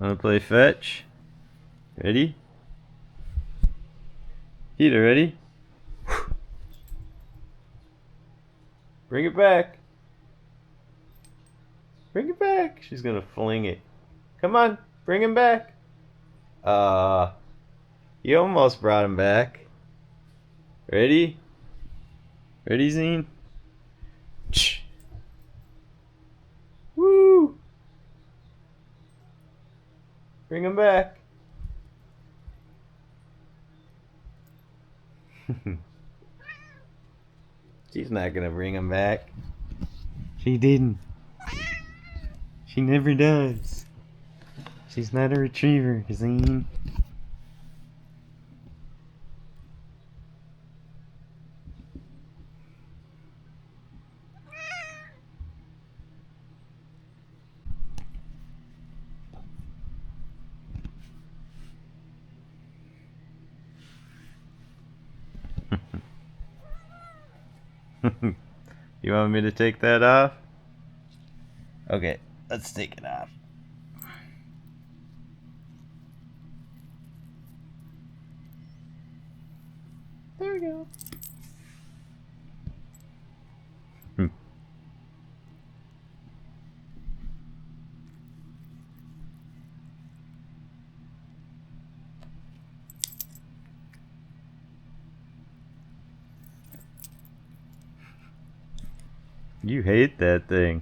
Wanna play fetch? Ready? Peter, ready? Bring it back. Bring it back. She's gonna fling it. Come on, bring him back. You almost brought him back. Ready? Ready, Zine? Woo! Bring him back. She's not gonna bring him back. She didn't. She never does. She's not a retriever, Zine. You want me to take that off? Okay, let's take it off. There we go. You hate that thing.